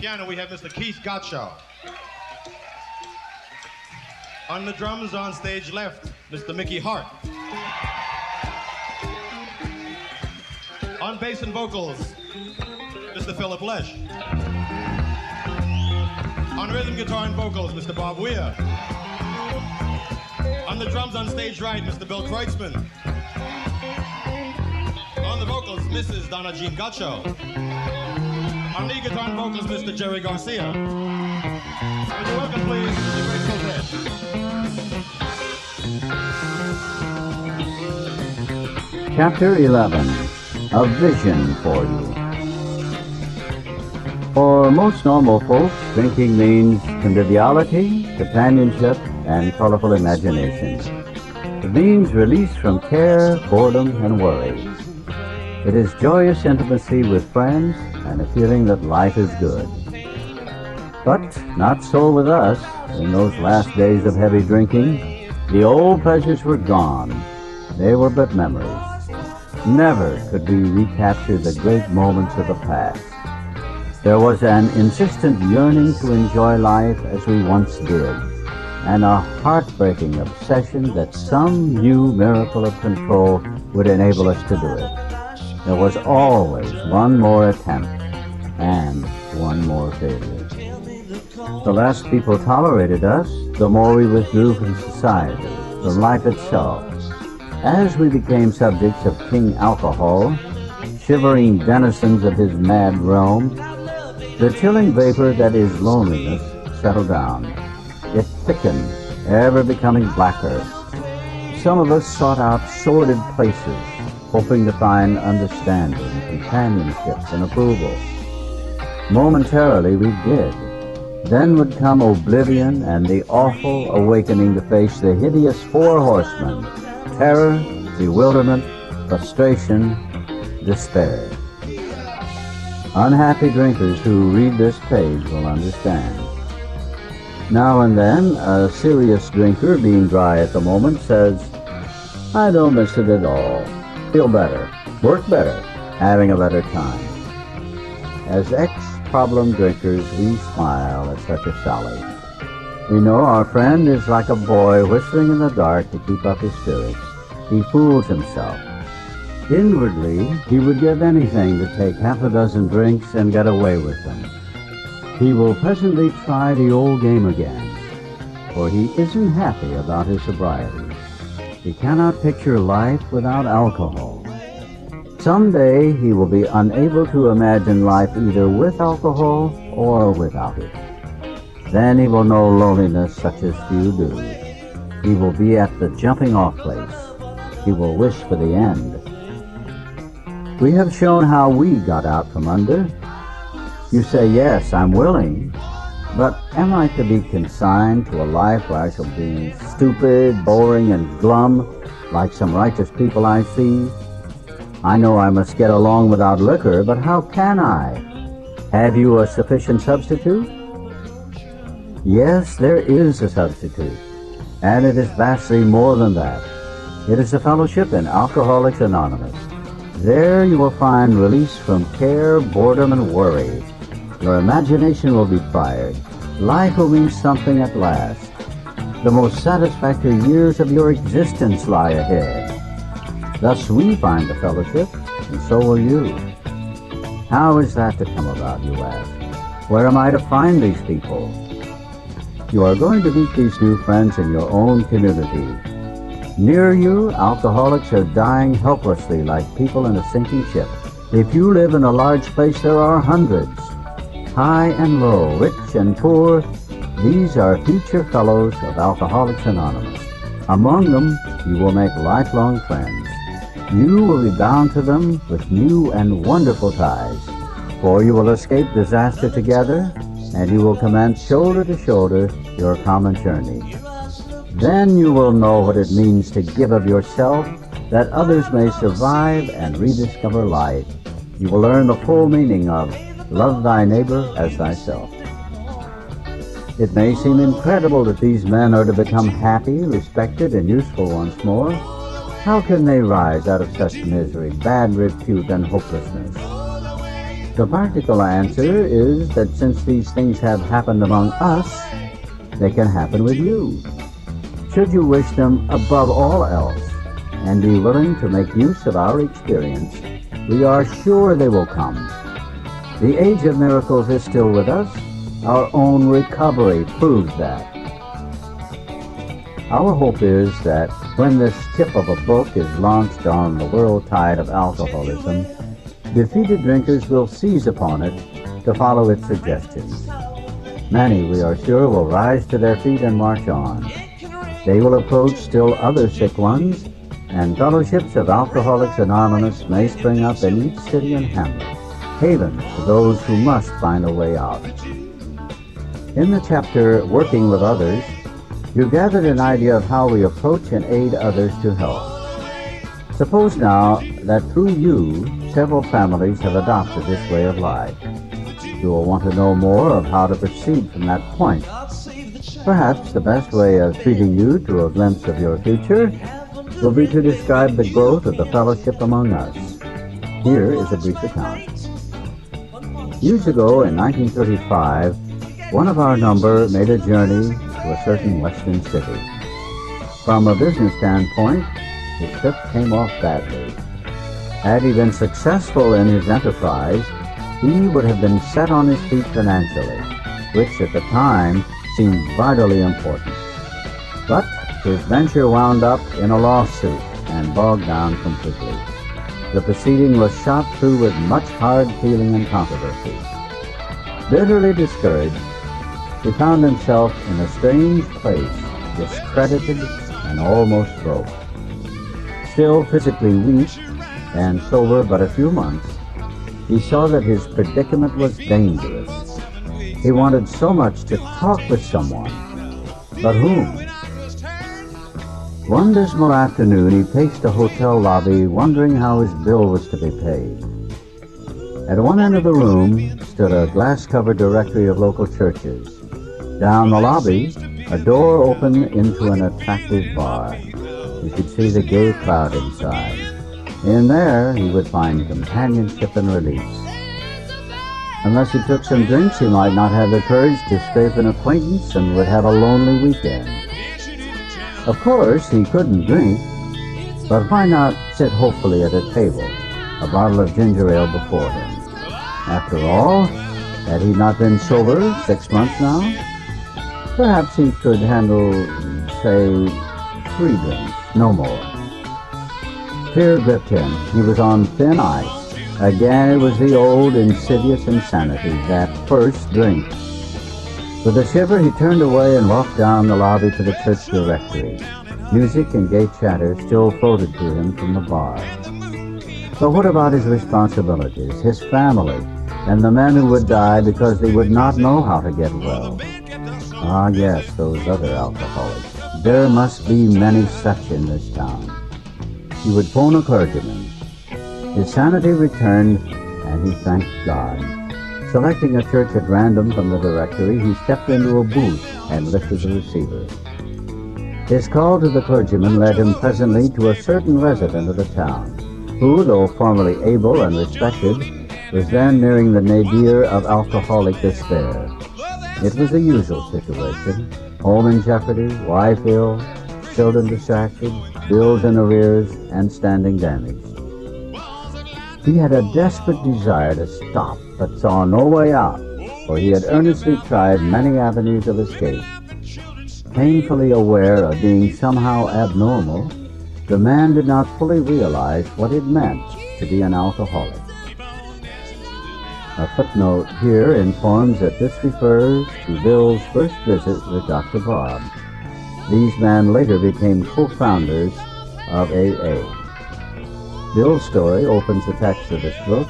piano, we have Mr. Keith Gottschall. On the drums on stage left, Mr. Mickey Hart. On bass and vocals, Mr. Philip Lesh. On rhythm guitar and vocals, Mr. Bob Weir. On the drums on stage right, Mr. Bill Kreutzmann. On the vocals, Mrs. Donna Jean Gottschall. On lead guitar and vocals, Mr. Jerry Garcia. Would you welcome, please, the Grateful Dead. Chapter 11, A Vision for You. For most normal folks, drinking means conviviality, companionship, and colorful imagination. It means release from care, boredom, and worry. It is joyous intimacy with friends and a feeling that life is good. But not so with us. In those last days of heavy drinking, the old pleasures were gone. They were but memories. Never could we recapture the great moments of the past. There was an insistent yearning to enjoy life as we once did, and a heartbreaking obsession that some new miracle of control would enable us to do it. There was always one more attempt and one more failure. The less people tolerated us, the more we withdrew from society, from life itself. As we became subjects of King Alcohol, shivering denizens of his mad realm, the chilling vapor that is loneliness settled down. It thickened, ever becoming blacker. Some of us sought out sordid places, hoping to find understanding, companionship, and approval. Momentarily we did. Then would come oblivion and the awful awakening to face the hideous four horsemen: terror, bewilderment, frustration, despair. Unhappy drinkers who read this page will understand. Now and then, a serious drinker, being dry at the moment, says, "I don't miss it at all. Feel better, work better, having a better time." As ex-problem drinkers, we smile at such a sally. We know our friend is like a boy whistling in the dark to keep up his spirits. He fools himself. Inwardly, he would give anything to take half a dozen drinks and get away with them. He will presently try the old game again, for he isn't happy about his sobriety. He cannot picture life without alcohol. Someday he will be unable to imagine life either with alcohol or without it. Then he will know loneliness such as few do. He will be at the jumping-off place. He will wish for the end. We have shown how we got out from under. You say, "Yes, I'm willing, but am I to be consigned to a life where I shall be stupid, boring, and glum, like some righteous people I see? I know I must get along without liquor, but how can I? Have you a sufficient substitute?" Yes, there is a substitute, and it is vastly more than that. It is a fellowship in Alcoholics Anonymous. There you will find release from care, boredom, and worry. Your imagination will be fired. Life will mean something at last. The most satisfactory years of your existence lie ahead. Thus we find the fellowship, and so will you. How is that to come about, you ask? Where am I to find these people? You are going to meet these new friends in your own community. Near you, alcoholics are dying helplessly like people in a sinking ship. If you live in a large place, there are hundreds. High and low, rich and poor, these are future fellows of Alcoholics Anonymous. Among them, you will make lifelong friends. You will be bound to them with new and wonderful ties, for you will escape disaster together, and you will commence shoulder to shoulder your common journey. Then you will know what it means to give of yourself, that others may survive and rediscover life. You will learn the full meaning of love thy neighbor as thyself. It may seem incredible that these men are to become happy, respected, and useful once more. How can they rise out of such misery, bad repute, and hopelessness? The practical answer is that since these things have happened among us, they can happen with you. Should you wish them above all else and be willing to make use of our experience, we are sure they will come. The age of miracles is still with us. Our own recovery proves that. Our hope is that when this tip of a book is launched on the world tide of alcoholism, defeated drinkers will seize upon it to follow its suggestions. Many, we are sure, will rise to their feet and march on. They will approach still other sick ones, and fellowships of Alcoholics Anonymous may spring up in each city and hamlet, havens for those who must find a way out. In the chapter, Working with Others, you gathered an idea of how we approach and aid others to health. Suppose now that through you, several families have adopted this way of life. You will want to know more of how to proceed from that point. Perhaps the best way of treating you to a glimpse of your future will be to describe the growth of the fellowship among us. Here is a brief account. Years ago, in 1935, one of our number made a journey to a certain western city. From a business standpoint, his trip came off badly. Had he been successful in his enterprise, he would have been set on his feet financially, which at the time seemed vitally important. But his venture wound up in a lawsuit and bogged down completely. The proceeding was shot through with much hard feeling and controversy. Bitterly discouraged, he found himself in a strange place, discredited and almost broke. Still physically weak and sober but a few months, he saw that his predicament was dangerous. He wanted so much to talk with someone, but whom? One dismal afternoon, he paced the hotel lobby, wondering how his bill was to be paid. At one end of the room stood a glass-covered directory of local churches. Down the lobby, a door opened into an attractive bar. You could see the gay crowd inside. In there, he would find companionship and release. Unless he took some drinks, he might not have the courage to scrape an acquaintance and would have a lonely weekend. Of course, he couldn't drink, but why not sit hopefully at a table, a bottle of ginger ale before him? After all, had he not been sober 6 months now? Perhaps he could handle, say, 3 drinks, no more. Fear gripped him. He was on thin ice. Again, it was the old insidious insanity, that first drink. With a shiver, he turned away and walked down the lobby to the church directory. Music and gay chatter still floated to him from the bar. But what about his responsibilities, his family, and the men who would die because they would not know how to get well? Ah, yes, those other alcoholics. There must be many such in this town. He would phone a clergyman. His sanity returned, and he thanked God. Selecting a church at random from the directory, he stepped into a booth and lifted the receiver. His call to the clergyman led him presently to a certain resident of the town, who, though formerly able and respected, was then nearing the nadir of alcoholic despair. It was the usual situation: home in jeopardy, wife ill, children distracted, bills in arrears, and standing damaged. He had a desperate desire to stop, but saw no way out, for he had earnestly tried many avenues of escape. Painfully aware of being somehow abnormal, the man did not fully realize what it meant to be an alcoholic. A footnote here informs that this refers to Bill's first visit with Dr. Bob. These men later became co-founders of AA. Bill's story opens the text of this book.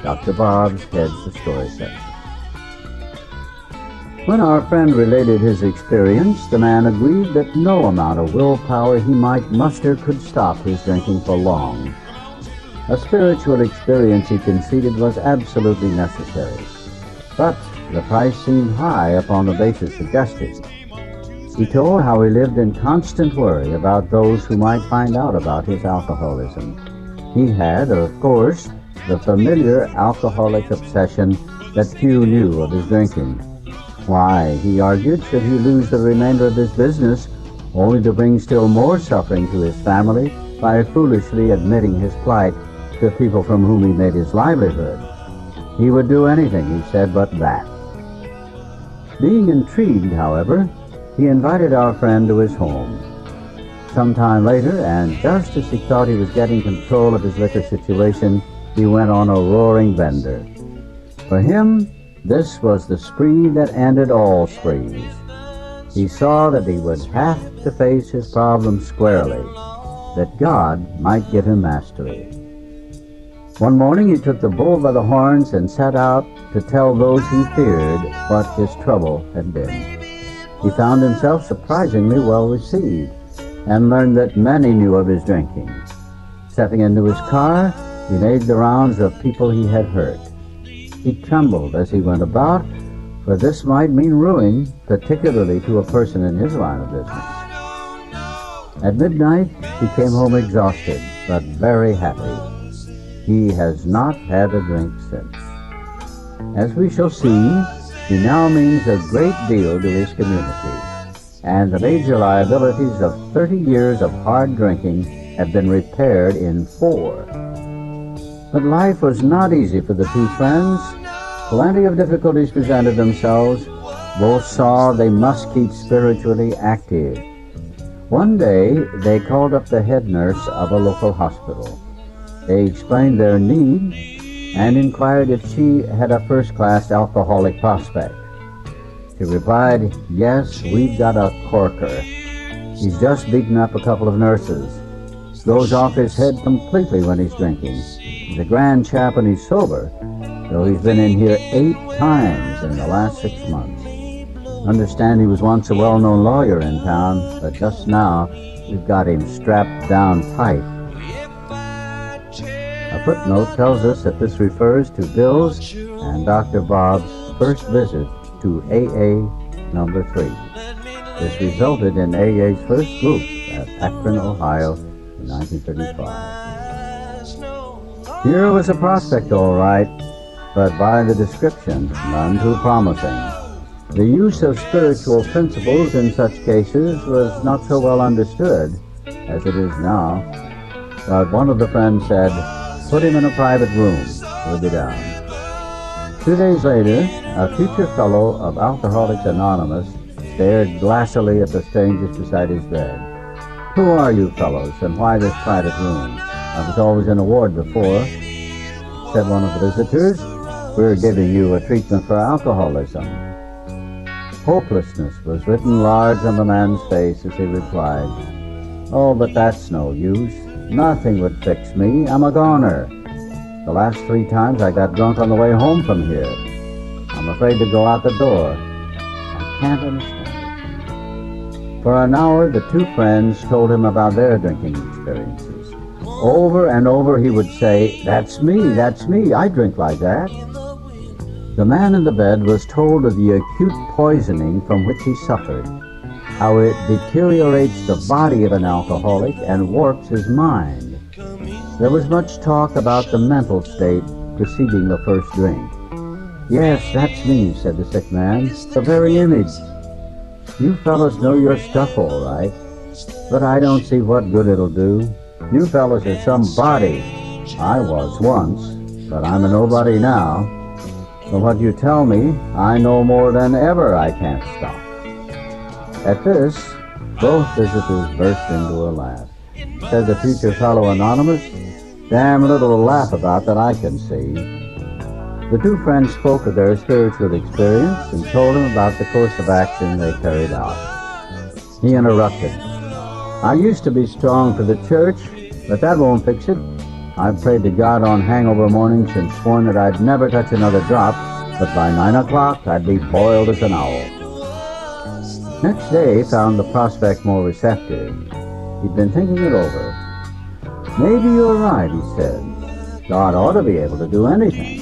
Dr. Bob's heads the story section. When our friend related his experience, the man agreed that no amount of willpower he might muster could stop his drinking for long. A spiritual experience, he conceded, was absolutely necessary, but the price seemed high upon the basis suggested. He told how he lived in constant worry about those who might find out about his alcoholism. He had, of course, the familiar alcoholic obsession that few knew of his drinking. Why, he argued, should he lose the remainder of his business, only to bring still more suffering to his family by foolishly admitting his plight to people from whom he made his livelihood? He would do anything, he said, but that. Being intrigued, however, he invited our friend to his home. Some time later, and just as he thought he was getting control of his liquor situation, he went on a roaring bender. For him, this was the spree that ended all sprees. He saw that he would have to face his problems squarely, that God might give him mastery. One morning he took the bull by the horns and set out to tell those he feared what his trouble had been. He found himself surprisingly well received, and learned that many knew of his drinking. Stepping into his car, he made the rounds of people he had hurt. He trembled as he went about, for this might mean ruin, particularly to a person in his line of business. At midnight, he came home exhausted, but very happy. He has not had a drink since. As we shall see, he now means a great deal to his community, and the major liabilities of 30 years of hard drinking have been repaired in 4. But life was not easy for the two friends. Plenty of difficulties presented themselves. Both saw they must keep spiritually active. One day, they called up the head nurse of a local hospital. They explained their need and inquired if she had a first-class alcoholic prospect. She replied, "Yes, we've got a corker. He's just beaten up a couple of nurses. Goes off his head completely when he's drinking. He's a grand chap when he's sober, though he's been in here 8 times in the last 6 months. Understand he was once a well-known lawyer in town, but just now we've got him strapped down tight." A footnote tells us that this refers to Bill's and Dr. Bob's first visit to AA number 3. This resulted in AA's first group at Akron, Ohio in 1935. Here was a prospect, all right, but by the description, none too promising. The use of spiritual principles in such cases was not so well understood as it is now. But one of the friends said, "Put him in a private room. He'll be down." 2 days later, a future fellow of Alcoholics Anonymous stared glassily at the strangers beside his bed. "Who are you fellows, and why this private room? I was always in a ward before," said one of the visitors. "We're giving you a treatment for alcoholism." Hopelessness was written large on the man's face as he replied, "Oh, but that's no use. Nothing would fix me. I'm a goner. The last 3 times I got drunk on the way home from here. I'm afraid to go out the door. I can't understand it." For an hour, the two friends told him about their drinking experiences. Over and over he would say, that's me, I drink like that." The man in the bed was told of the acute poisoning from which he suffered, how it deteriorates the body of an alcoholic and warps his mind. There was much talk about the mental state preceding the first drink. "Yes, that's me," said the sick man, "the very image. You fellows know your stuff all right, but I don't see what good it'll do. You fellows are somebody. I was once, but I'm a nobody now. From what you tell me, I know more than ever I can't stop." At this, both visitors burst into a laugh. Said the future fellow anonymous, "Damn little to laugh about that I can see." The two friends spoke of their spiritual experience and told him about the course of action they carried out. He interrupted. "I used to be strong for the church, but that won't fix it. I've prayed to God on hangover mornings and sworn that I'd never touch another drop, but by 9 o'clock I'd be boiled as an owl." Next day found the prospect more receptive. He'd been thinking it over. "Maybe you're right," he said. "God ought to be able to do anything."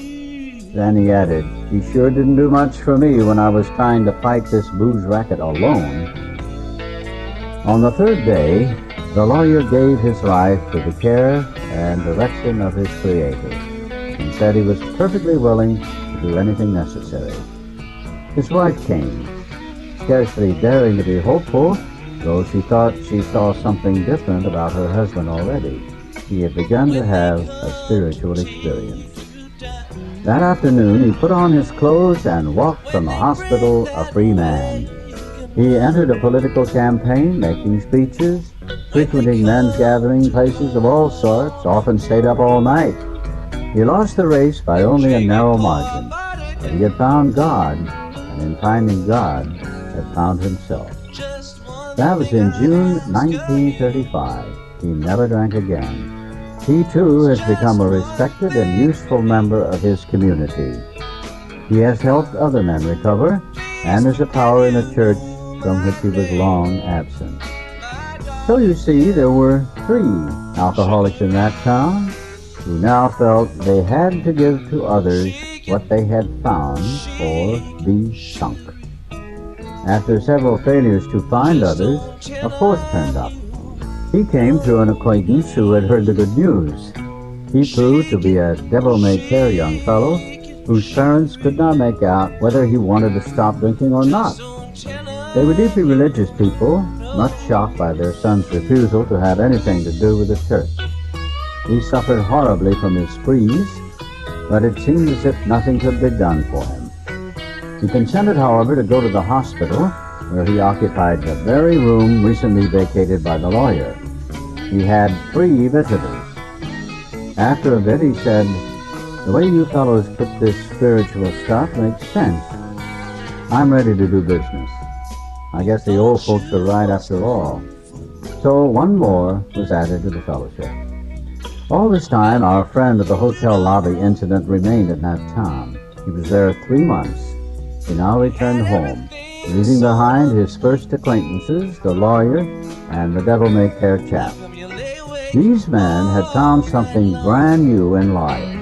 Then he added, "He sure didn't do much for me when I was trying to fight this booze racket alone." On the 3rd day, the lawyer gave his life to the care and direction of his Creator. said he was perfectly willing to do anything necessary. His wife came, scarcely daring to be hopeful, though she thought she saw something different about her husband already. He had begun to have a spiritual experience. That afternoon, he put on his clothes and walked from the hospital a free man. He entered a political campaign, making speeches, frequenting men's gathering places of all sorts, often stayed up all night. He lost the race by only a narrow margin, but he had found God, and in finding God, had found himself. That was in June 1935. He never drank again. He, too, has become a respected and useful member of his community. He has helped other men recover and is a power in a church from which he was long absent. So you see, there were 3 alcoholics in that town who now felt they had to give to others what they had found or be sunk. After several failures to find others, a 4th turned up. He came through an acquaintance who had heard the good news. He proved to be a devil-may-care young fellow whose parents could not make out whether he wanted to stop drinking or not. They were deeply religious people, much shocked by their son's refusal to have anything to do with the church. He suffered horribly from his sprees, but it seemed as if nothing could be done for him. He consented, however, to go to the hospital, where he occupied the very room recently vacated by the lawyer. He had 3 visitors. After a bit, he said, "The way you fellows put this spiritual stuff makes sense. I'm ready to do business. I guess the old folks are right after all." So 1 more was added to the fellowship. All this time, our friend of the hotel lobby incident remained in that town. He was there 3 months. He now returned home, leaving behind his first acquaintances, the lawyer and the devil-may-care chap. These men had found something brand new in life.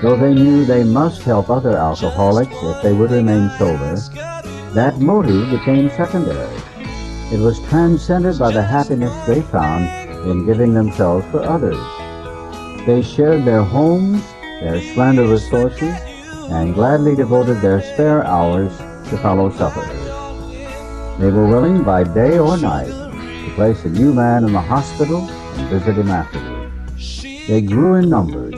Though they knew they must help other alcoholics if they would remain sober, that motive became secondary. It was transcended by the happiness they found in giving themselves for others. They shared their homes, their slender resources, and gladly devoted their spare hours to fellow sufferers. They were willing by day or night to place a new man in the hospital and visit him afterward. They grew in numbers.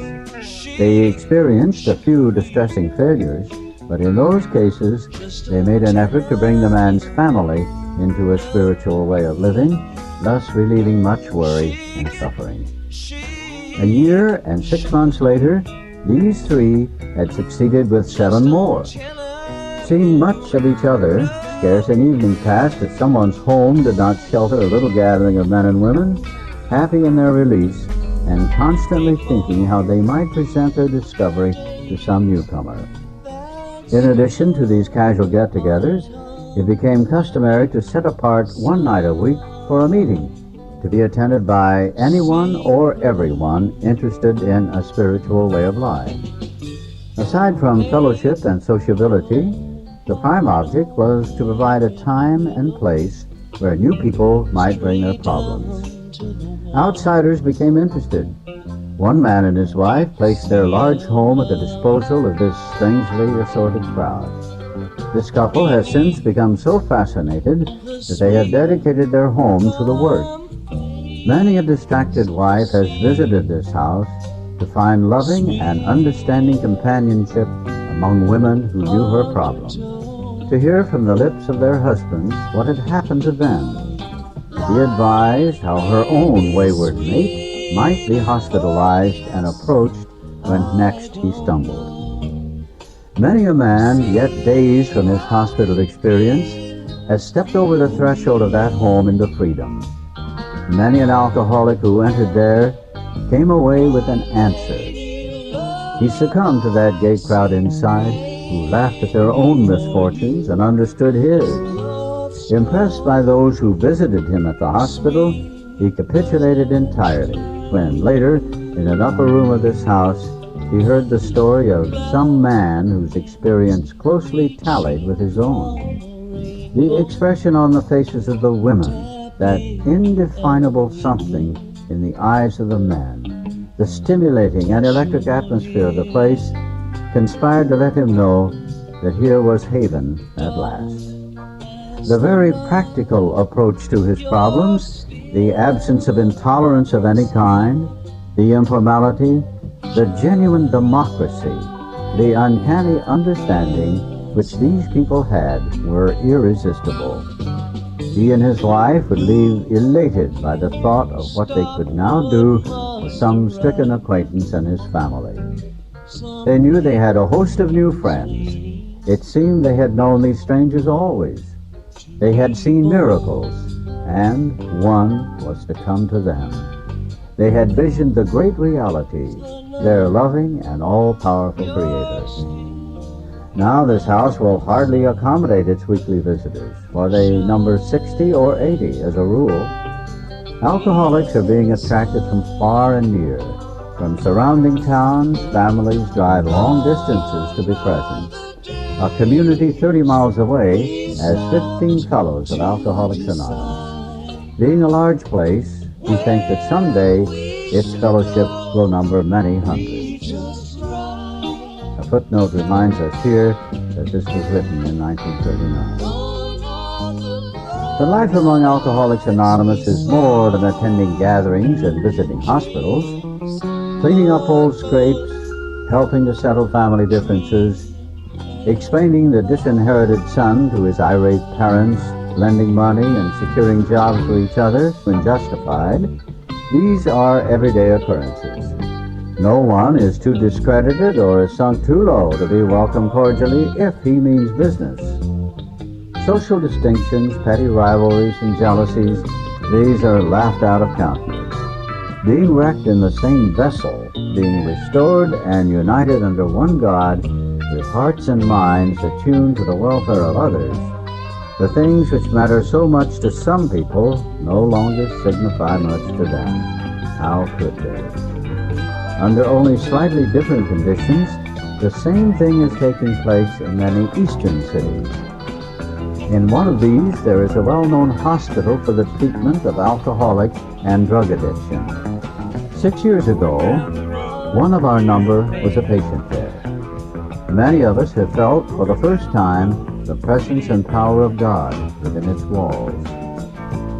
They experienced a few distressing failures, but in those cases, they made an effort to bring the man's family into a spiritual way of living, thus relieving much worry and suffering. A year and 6 months later, these 3 had succeeded with 7 more. Seeing much of each other, scarce an evening passed that someone's home did not shelter a little gathering of men and women, happy in their release and constantly thinking how they might present their discovery to some newcomer. In addition to these casual get-togethers, it became customary to set apart 1 night a week for a meeting, to be attended by anyone or everyone interested in a spiritual way of life. Aside from fellowship and sociability, the prime object was to provide a time and place where new people might bring their problems. Outsiders became interested. 1 man and his wife placed their large home at the disposal of this strangely assorted crowd. This couple has since become so fascinated that they have dedicated their home to the work. Many a distracted wife has visited this house to find loving and understanding companionship among women who knew her problems, to hear from the lips of their husbands what had happened to them, to be advised how her own wayward mate might be hospitalized and approached when next he stumbled. Many a man, yet dazed from his hospital experience, has stepped over the threshold of that home into freedom. Many an alcoholic who entered there came away with an answer. He succumbed to that gay crowd inside, who laughed at their own misfortunes and understood his. Impressed by those who visited him at the hospital, he capitulated entirely when, later, in an upper room of this house, he heard the story of some man whose experience closely tallied with his own. The expression on the faces of the women, that indefinable something in the eyes of the men, The stimulating and electric atmosphere of the place conspired to let him know that here was haven at last. The very practical approach to his problems, the absence of intolerance of any kind, the informality, the genuine democracy, the uncanny understanding which these people had were irresistible. He and his wife would leave elated by the thought of what they could now do for some stricken acquaintance and his family. They knew they had a host of new friends. It seemed they had known these strangers always. They had seen miracles, and one was to come to them. They had visioned the great realities, their loving and all-powerful Creator. Now this house will hardly accommodate its weekly visitors, for they number 60 or 80 as a rule. Alcoholics are being attracted from far and near. From surrounding towns, families drive long distances to be present. A community 30 miles away has 15 fellows of Alcoholics Anonymous. Being a large place, we think that someday its fellowship will number many hundreds. A footnote reminds us here that this was written in 1939. The life among Alcoholics Anonymous is more than attending gatherings and visiting hospitals. Cleaning up old scrapes, helping to settle family differences, explaining the disinherited son to his irate parents, lending money and securing jobs for each other when justified, these are everyday occurrences. No one is too discredited or is sunk too low to be welcomed cordially if he means business. Social distinctions, petty rivalries, and jealousies, these are laughed out of countenance. Being wrecked in the same vessel, being restored and united under one God, with hearts and minds attuned to the welfare of others, the things which matter so much to some people no longer signify much to them. How could they? Under only slightly different conditions, the same thing is taking place in many eastern cities. In one of these, there is a well-known hospital for the treatment of alcoholic and drug addiction. 6 years ago, one of our number was a patient there. Many of us have felt for the first time the presence and power of God within its walls.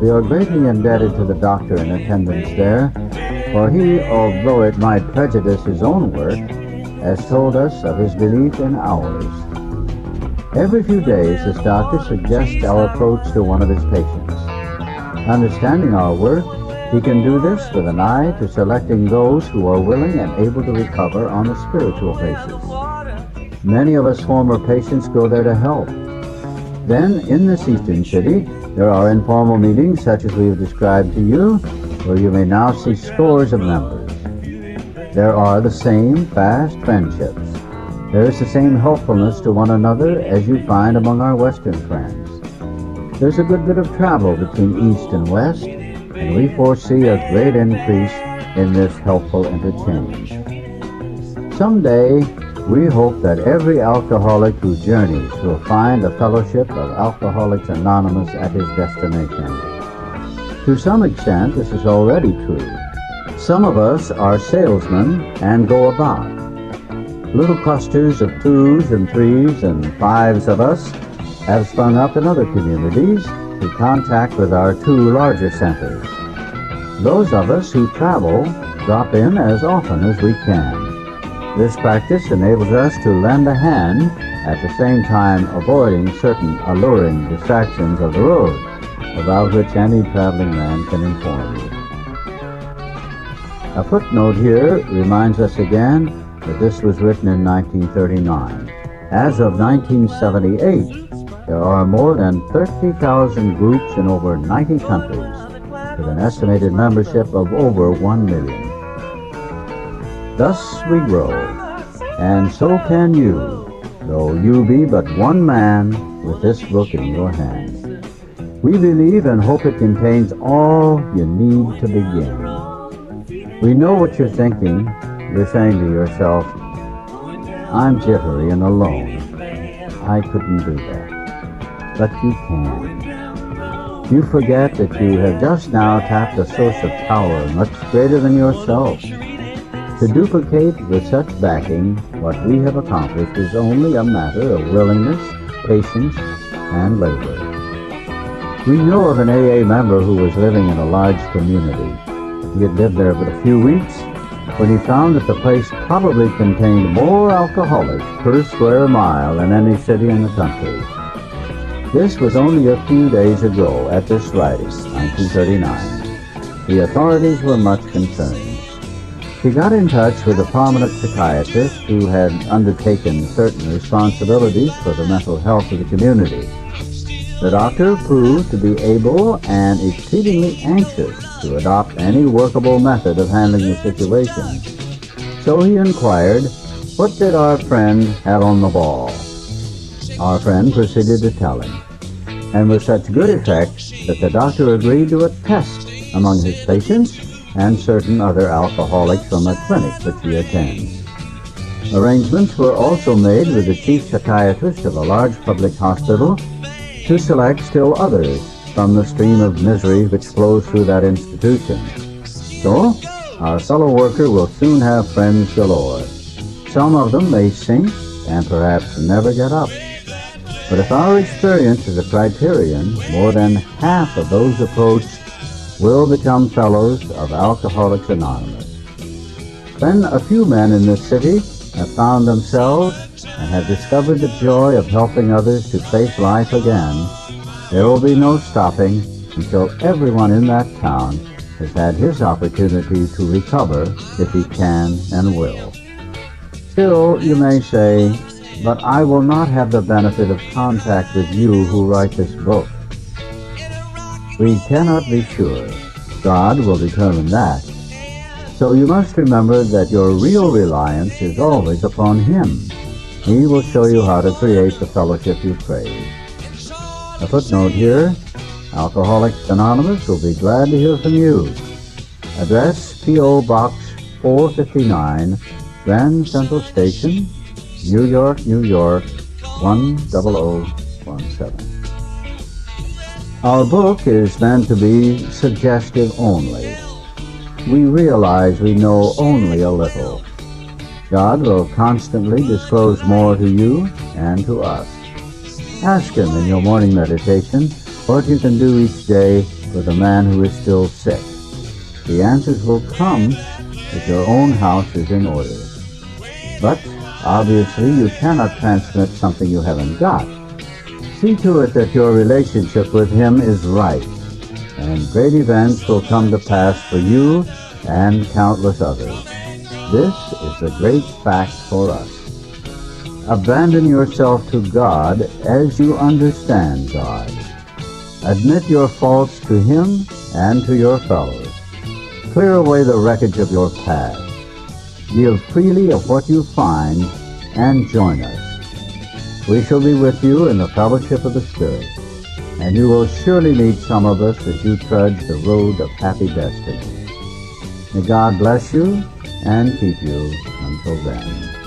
We are greatly indebted to the doctor in attendance there, for he, although it might prejudice his own work, has told us of his belief in ours. Every few days, this doctor suggests our approach to one of his patients. Understanding our work, he can do this with an eye to selecting those who are willing and able to recover on a spiritual basis. Many of us former patients go there to help. Then, in this eastern city, there are informal meetings such as we have described to you, where you may now see scores of members. There are the same fast friendships. There is the same helpfulness to one another as you find among our Western friends. There's a good bit of travel between East and West, and we foresee a great increase in this helpful interchange. Someday, we hope that every alcoholic who journeys will find the fellowship of Alcoholics Anonymous at his destination. To some extent, this is already true. Some of us are salesmen and go about. Little clusters of 2s and 3s and 5s of us have sprung up in other communities to contact with our 2 larger centers. Those of us who travel drop in as often as we can. This practice enables us to lend a hand, at the same time avoiding certain alluring distractions of the road, about which any traveling man can inform you. A footnote here reminds us again that this was written in 1939. As of 1978, there are more than 30,000 groups in over 90 countries, with an estimated membership of over 1 million. Thus we grow, and so can you, though you be but one man with this book in your hand. We believe and hope it contains all you need to begin. We know what you're thinking. You're saying to yourself, I'm jittery and alone. I couldn't do that. But you can. You forget that you have just now tapped a source of power much greater than yourself. To duplicate with such backing what we have accomplished is only a matter of willingness, patience, and labor. We know of an AA member who was living in a large community. He had lived there but a few weeks when he found that the place probably contained more alcoholics per square mile than any city in the country. This was only a few days ago at this writing, 1939. The authorities were much concerned. He got in touch with a prominent psychiatrist who had undertaken certain responsibilities for the mental health of the community. The doctor proved to be able and exceedingly anxious to adopt any workable method of handling the situation. So he inquired, what did our friend have on the ball? Our friend proceeded to tell him, and with such good effect that the doctor agreed to a test among his patients and certain other alcoholics from a clinic which he attends. Arrangements were also made with the chief psychiatrist of a large public hospital to select still others from the stream of misery which flows through that institution. So, our fellow worker will soon have friends galore. Some of them may sink and perhaps never get up. But if our experience is a criterion, more than half of those approached will become fellows of Alcoholics Anonymous. When a few men in this city have found themselves and have discovered the joy of helping others to face life again, there will be no stopping until everyone in that town has had his opportunity to recover if he can and will. Still, you may say, but I will not have the benefit of contact with you who write this book. We cannot be sure. God will determine that. So you must remember that your real reliance is always upon Him. He will show you how to create the fellowship you crave. A footnote here, Alcoholics Anonymous will be glad to hear from you. Address P.O. Box 459, Grand Central Station, New York, New York, 10017. Our book is meant to be suggestive only. We realize we know only a little. God will constantly disclose more to you and to us. Ask Him in your morning meditation what you can do each day for the man who is still sick. The answers will come if your own house is in order. But obviously you cannot transmit something you haven't got. See to it that your relationship with Him is right, and great events will come to pass for you and countless others. This is the great fact for us. Abandon yourself to God as you understand God. Admit your faults to Him and to your fellows. Clear away the wreckage of your past. Give freely of what you find and join us. We shall be with you in the fellowship of the Spirit, and you will surely meet some of us as you trudge the road of happy destiny. May God bless you and keep you until then.